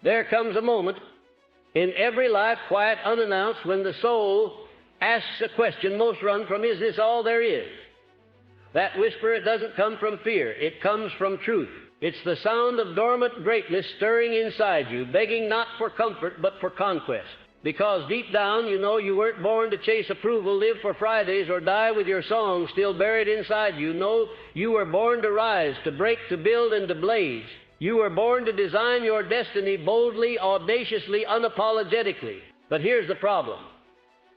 There comes a moment in every life, quiet, unannounced, when the soul asks a question most run from, is this all there is? That whisper, it doesn't come from fear. It comes from truth. It's the sound of dormant greatness stirring inside you, begging not for comfort, but for conquest. Because deep down, you know you weren't born to chase approval, live for Fridays, or die with your song still buried inside you. No, you were born to rise, to break, to build, and to blaze. You were born to design your destiny boldly, audaciously, unapologetically. But here's the problem.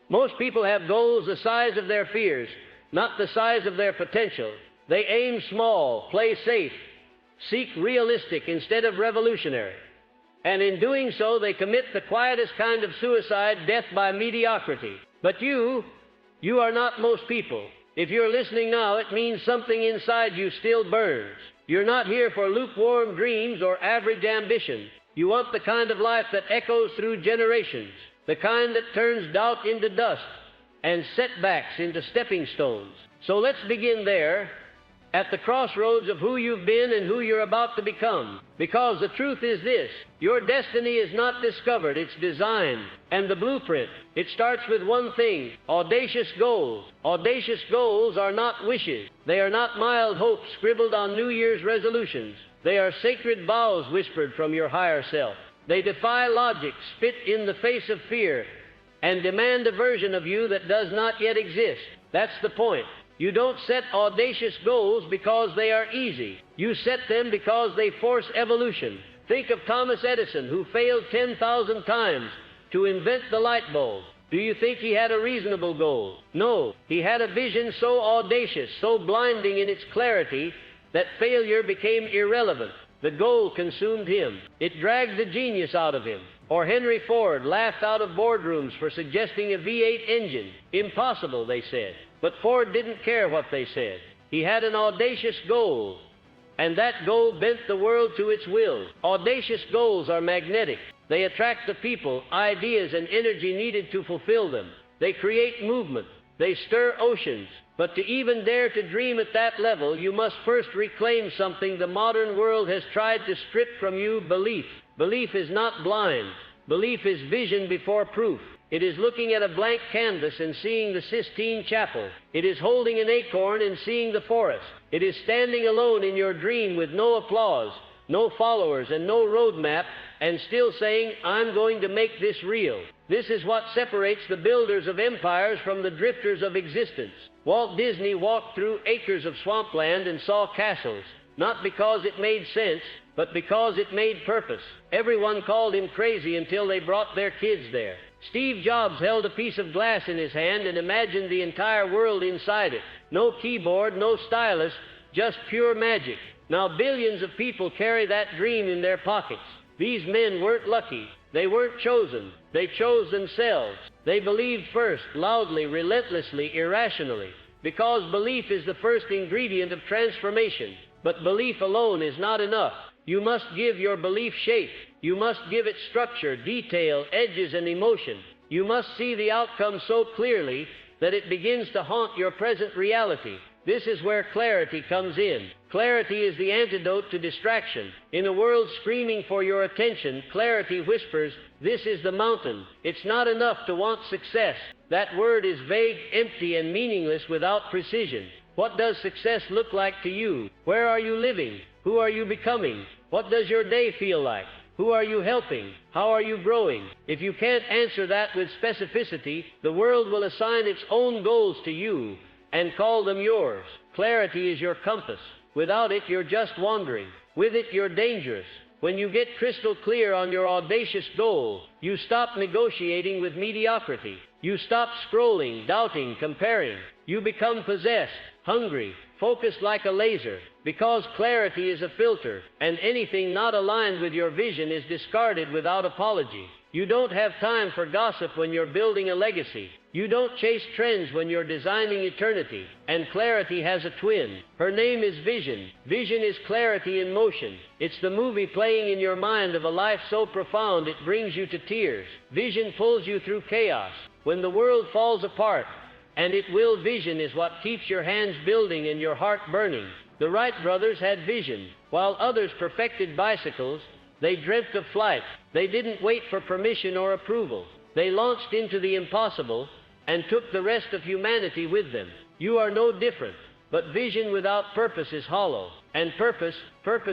Most people have goals the size of their fears, not the size of their potential. They aim small, play safe, seek realistic instead of revolutionary. And in doing so, they commit the quietest kind of suicide, death by mediocrity. But you are not most people. If you're listening now, it means something inside you still burns. You're not here for lukewarm dreams or average ambition. You want the kind of life that echoes through generations, the kind that turns doubt into dust and setbacks into stepping stones. So let's begin there, at the crossroads of who you've been and who you're about to become. Because the truth is this: your destiny is not discovered, it's designed. And the blueprint, it starts with one thing: audacious goals. Audacious goals are not wishes. They are not mild hopes scribbled on New Year's resolutions. They are sacred vows whispered from your higher self. They defy logic, spit in the face of fear, and demand a version of you that does not yet exist. That's the point. You don't set audacious goals because they are easy. You set them because they force evolution. Think of Thomas Edison, who failed 10,000 times to invent the light bulb. Do you think he had a reasonable goal? No. He had a vision so audacious, so blinding in its clarity, that failure became irrelevant. The goal consumed him. It dragged the genius out of him. Or Henry Ford laughed out of boardrooms for suggesting a V8 engine. Impossible, they said. But Ford didn't care what they said. He had an audacious goal, and that goal bent the world to its will. Audacious goals are magnetic. They attract the people, ideas, and energy needed to fulfill them. They create movement. They stir oceans. But to even dare to dream at that level, you must first reclaim something the modern world has tried to strip from you: belief. Belief is not blind. Belief is vision before proof. It is looking at a blank canvas and seeing the Sistine Chapel. It is holding an acorn and seeing the forest. It is standing alone in your dream with no applause, no followers, and no roadmap, and still saying, I'm going to make this real. This is what separates the builders of empires from the drifters of existence. Walt Disney walked through acres of swampland and saw castles, not because it made sense, but because it made purpose. Everyone called him crazy until they brought their kids there. Steve Jobs held a piece of glass in his hand and imagined the entire world inside it. No keyboard, no stylus, just pure magic. Now billions of people carry that dream in their pockets. These men weren't lucky. They weren't chosen. They chose themselves. They believed first, loudly, relentlessly, irrationally. Because belief is the first ingredient of transformation. But belief alone is not enough. You must give your belief shape. You must give it structure, detail, edges, and emotion. You must see the outcome so clearly that it begins to haunt your present reality. This is where clarity comes in. Clarity is the antidote to distraction. In a world screaming for your attention, clarity whispers, this is the mountain. It's not enough to want success. That word is vague, empty, and meaningless without precision. What does success look like to you? Where are you living? Who are you becoming? What does your day feel like? Who are you helping? How are you growing? If you can't answer that with specificity, the world will assign its own goals to you and call them yours. Clarity is your compass. Without it, you're just wandering. With it, you're dangerous. When you get crystal clear on your audacious goal, you stop negotiating with mediocrity. You stop scrolling, doubting, comparing. You become possessed, hungry, focused like a laser, because clarity is a filter, and anything not aligned with your vision is discarded without apology. You don't have time for gossip when you're building a legacy. You don't chase trends when you're designing eternity. And clarity has a twin. Her name is vision. Vision is clarity in motion. It's the movie playing in your mind of a life so profound it brings you to tears. Vision pulls you through chaos. When the world falls apart, and it will, vision is what keeps your hands building and your heart burning. The Wright brothers had vision. While others perfected bicycles, They dreamt of flight. They didn't wait for permission or approval. They launched into the impossible and took the rest of humanity with them. You are no different. But vision without purpose is hollow. And purpose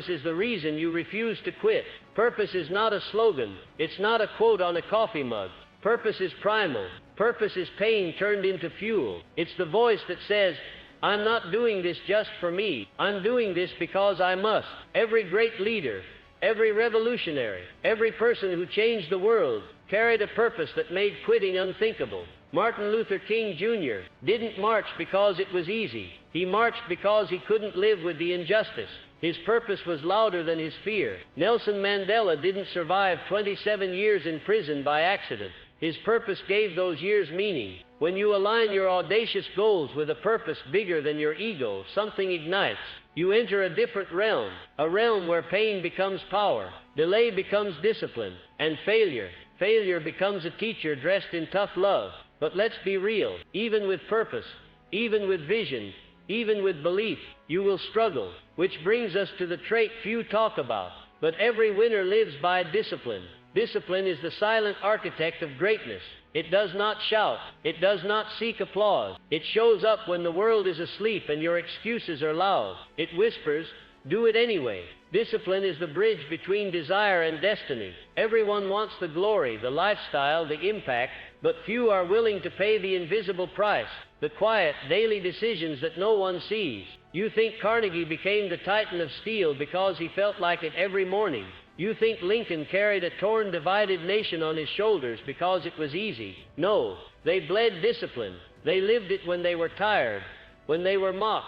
is the reason you refuse to quit. Purpose is not a slogan. It's not a quote on a coffee mug. Purpose is primal. Purpose is pain turned into fuel. It's the voice that says, I'm not doing this just for me. I'm doing this because I must. Every great leader, every revolutionary, every person who changed the world carried a purpose that made quitting unthinkable. Martin Luther King Jr. didn't march because it was easy. He marched because he couldn't live with the injustice. His purpose was louder than his fear. Nelson Mandela didn't survive 27 years in prison by accident. His purpose gave those years meaning. When you align your audacious goals with a purpose bigger than your ego, something ignites. You enter a different realm, a realm where pain becomes power, delay becomes discipline, and failure becomes a teacher dressed in tough love. But let's be real, even with purpose, even with vision, even with belief, you will struggle, which brings us to the trait few talk about. But every winner lives by discipline. Discipline is the silent architect of greatness. It does not shout. It does not seek applause. It shows up when the world is asleep and your excuses are loud. It whispers, do it anyway. Discipline is the bridge between desire and destiny. Everyone wants the glory, the lifestyle, the impact, but few are willing to pay the invisible price, the quiet, daily decisions that no one sees. You think Carnegie became the titan of steel because he felt like it every morning. You think Lincoln carried a torn, divided nation on his shoulders because it was easy. No, they bled discipline. They lived it when they were tired, when they were mocked,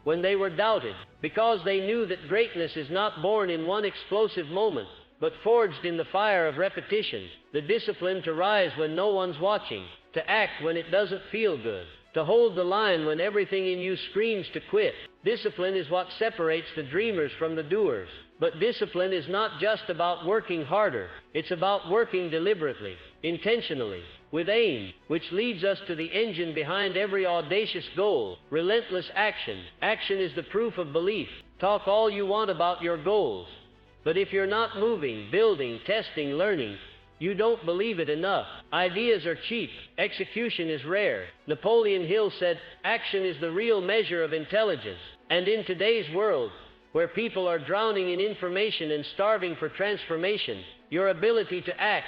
when they were doubted, because they knew that greatness is not born in one explosive moment, but forged in the fire of repetition. The discipline to rise when no one's watching, to act when it doesn't feel good, to hold the line when everything in you screams to quit. Discipline is what separates the dreamers from the doers. But discipline is not just about working harder. It's about working deliberately, intentionally, with aim, which leads us to the engine behind every audacious goal, relentless action. Action is the proof of belief. Talk all you want about your goals, but if you're not moving, building, testing, learning, you don't believe it enough. Ideas are cheap. Execution is rare. Napoleon Hill said, action is the real measure of intelligence. And in today's world, where people are drowning in information and starving for transformation, your ability to act,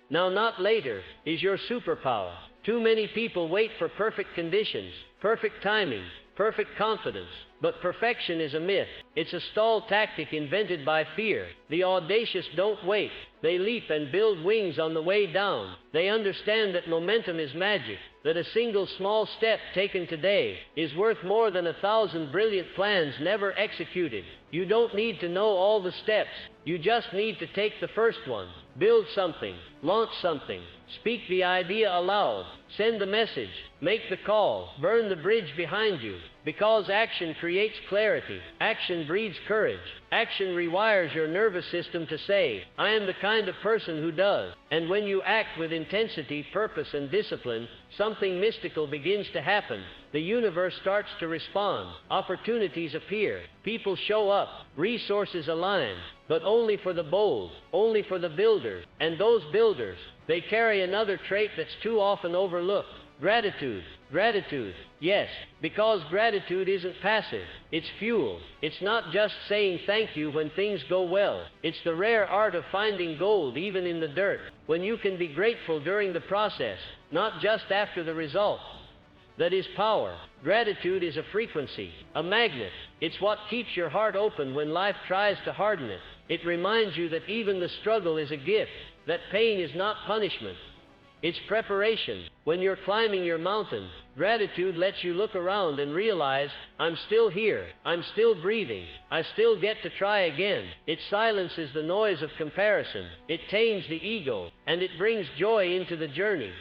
now not later, is your superpower. Too many people wait for perfect conditions, perfect timing, perfect confidence. But perfection is a myth. It's a stall tactic invented by fear. The audacious don't wait. They leap and build wings on the way down. They understand that momentum is magic, that a single small step taken today is worth more than 1,000 brilliant plans never executed. You don't need to know all the steps. You just need to take the first one. Build something, launch something, speak the idea aloud, send the message, make the call, burn the bridge behind you. Because action creates clarity. Action breeds courage. Action rewires your nervous system to say, I am the kind of person who does. And when you act with intensity, purpose, and discipline, something mystical begins to happen. The universe starts to respond. Opportunities appear. People show up. Resources align. But only for the bold. Only for the builders. And those builders, they carry another trait that's too often overlooked. Gratitude. Gratitude. Yes, because gratitude isn't passive. It's fuel. It's not just saying thank you when things go well. It's the rare art of finding gold even in the dirt. When you can be grateful during the process, not just after the result. That is power. Gratitude is a frequency, a magnet. It's what keeps your heart open when life tries to harden it. It reminds you that even the struggle is a gift, that pain is not punishment. It's preparation. When you're climbing your mountain, gratitude lets you look around and realize, I'm still here, I'm still breathing, I still get to try again. It silences the noise of comparison, it tames the ego, and it brings joy into the journey.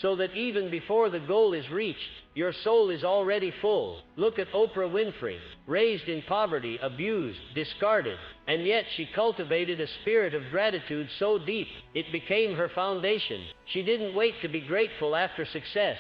So that even before the goal is reached, your soul is already full. Look at Oprah Winfrey, raised in poverty, abused, discarded, and yet she cultivated a spirit of gratitude so deep, it became her foundation. She didn't wait to be grateful after success.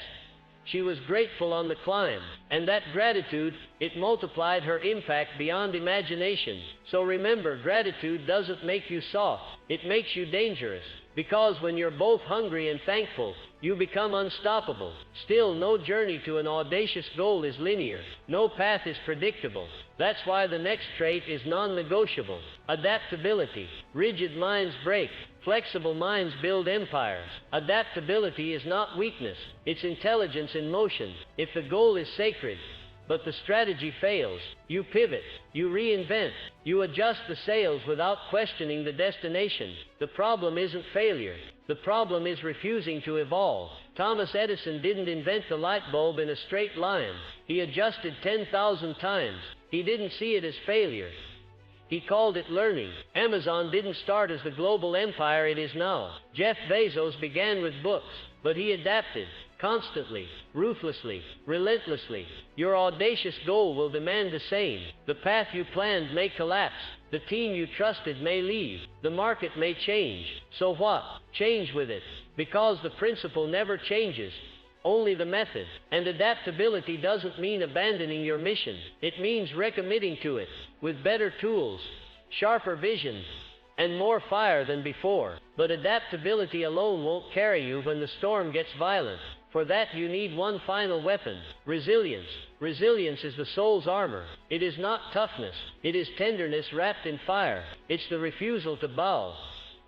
She was grateful on the climb, and that gratitude, it multiplied her impact beyond imagination. So remember, gratitude doesn't make you soft, it makes you dangerous. Because when you're both hungry and thankful, you become unstoppable. Still, no journey to an audacious goal is linear. No path is predictable. That's why the next trait is non-negotiable. Adaptability. Rigid minds break. Flexible minds build empires. Adaptability is not weakness. It's intelligence in motion. If the goal is sacred, but the strategy fails, you pivot, you reinvent, you adjust the sails without questioning the destination. The problem isn't failure. The problem is refusing to evolve. Thomas Edison didn't invent the light bulb in a straight line. He adjusted 10,000 times. He didn't see it as failure. He called it learning. Amazon didn't start as the global empire it is now. Jeff Bezos began with books, but he adapted. Constantly, ruthlessly, relentlessly. Your audacious goal will demand the same. The path you planned may collapse. The team you trusted may leave. The market may change. So what? Change with it. Because the principle never changes, only the method. And adaptability doesn't mean abandoning your mission. It means recommitting to it, with better tools, sharper vision, and more fire than before. But adaptability alone won't carry you when the storm gets violent. For that you need one final weapon: resilience. Resilience is the soul's armor. It is not toughness. It is tenderness wrapped in fire. It's the refusal to bow,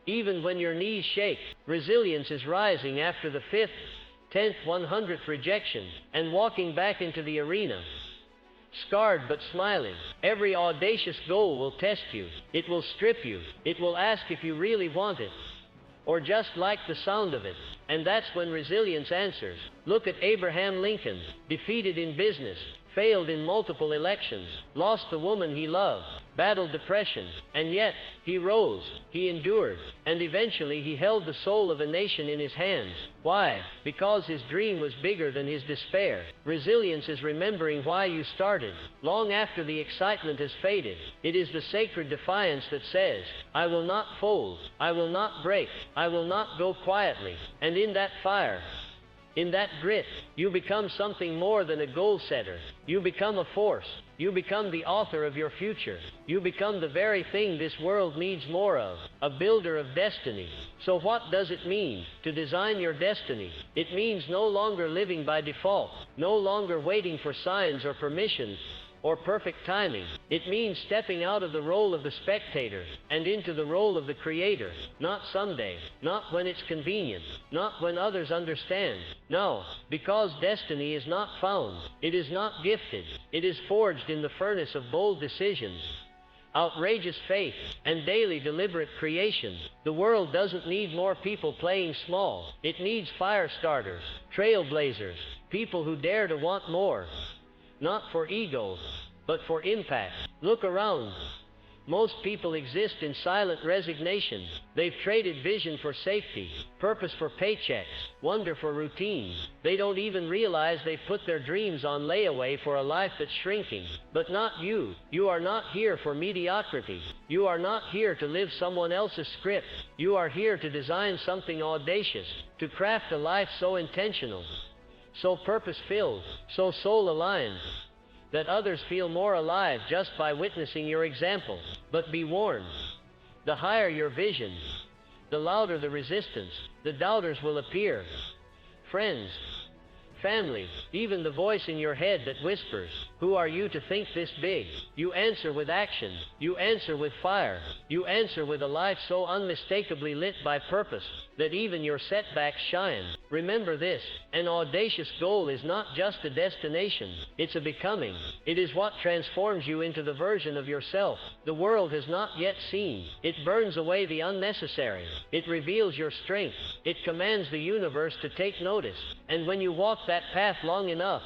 even when your knees shake. Resilience is rising after the 5th, 10th, 100th rejection, and walking back into the arena, scarred but smiling. Every audacious goal will test you. It will strip you. It will ask if you really want it, or just like the sound of it. And that's when resilience answers. Look at Abraham Lincoln, defeated in business, failed in multiple elections, lost the woman he loved, battled depression, and yet he rose, he endured, and eventually he held the soul of a nation in his hands. Why? Because his dream was bigger than his despair. Resilience is remembering why you started, long after the excitement has faded. It is the sacred defiance that says, I will not fold, I will not break, I will not go quietly. And in that fire, in that grit, you become something more than a goal setter. You become a force. You become the author of your future. You become the very thing this world needs more of, a builder of destiny. So what does it mean to design your destiny? It means no longer living by default, no longer waiting for signs or permissions or perfect timing. It means stepping out of the role of the spectator and into the role of the creator. Not someday, not when it's convenient, not when others understand. No, because destiny is not found. It is not gifted. It is forged in the furnace of bold decisions, outrageous faith, and daily deliberate creation. The world doesn't need more people playing small. It needs fire starters, trailblazers, people who dare to want more. Not for ego, but for impact. Look around. Most people exist in silent resignation. They've traded vision for safety, purpose for paychecks, wonder for routine. They don't even realize they've put their dreams on layaway for a life that's shrinking. But not you. You are not here for mediocrity. You are not here to live someone else's script. You are here to design something audacious, to craft a life so intentional, so purpose-filled, so soul-aligned, that others feel more alive just by witnessing your example. But be warned, the higher your vision, the louder the resistance. The doubters will appear. Friends, family, even the voice in your head that whispers, who are you to think this big? You answer with action. You answer with fire. You answer with a life so unmistakably lit by purpose that even your setbacks shine. Remember this: an audacious goal is not just a destination, it's a becoming. It is what transforms you into the version of yourself the world has not yet seen. It burns away the unnecessary. It reveals your strength. It commands the universe to take notice. And when you walk that path long enough,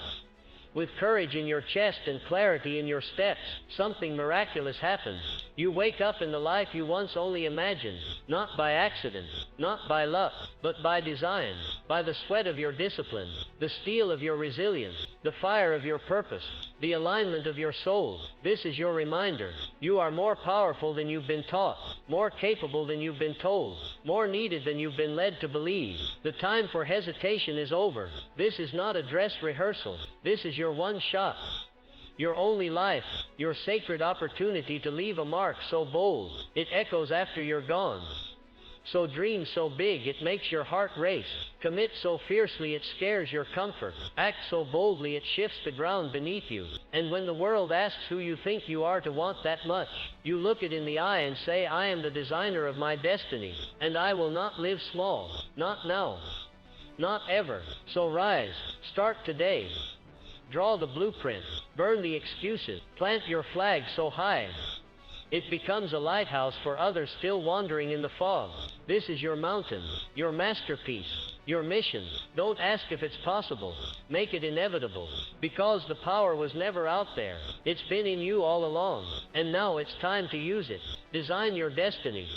with courage in your chest and clarity in your steps, something miraculous happens. You wake up in the life you once only imagined, not by accident, not by luck, but by design, by the sweat of your discipline, the steel of your resilience, the fire of your purpose, the alignment of your soul. This is your reminder. You are more powerful than you've been taught, more capable than you've been told, more needed than you've been led to believe. The time for hesitation is over. This is not a dress rehearsal. This is your one shot, your only life, your sacred opportunity to leave a mark so bold it echoes after you're gone. So dream so big it makes your heart race. Commit so fiercely it scares your comfort. Act so boldly it shifts the ground beneath you. And when the world asks who you think you are to want that much, you look it in the eye and say, I am the designer of my destiny, and I will not live small. Not now. Not ever. So rise. Start today. Draw the blueprint. Burn the excuses. Plant your flag so high it becomes a lighthouse for others still wandering in the fog. This is your mountain, your masterpiece, your mission. Don't ask if it's possible. Make it inevitable. Because the power was never out there. It's been in you all along. And now it's time to use it. Design your destiny.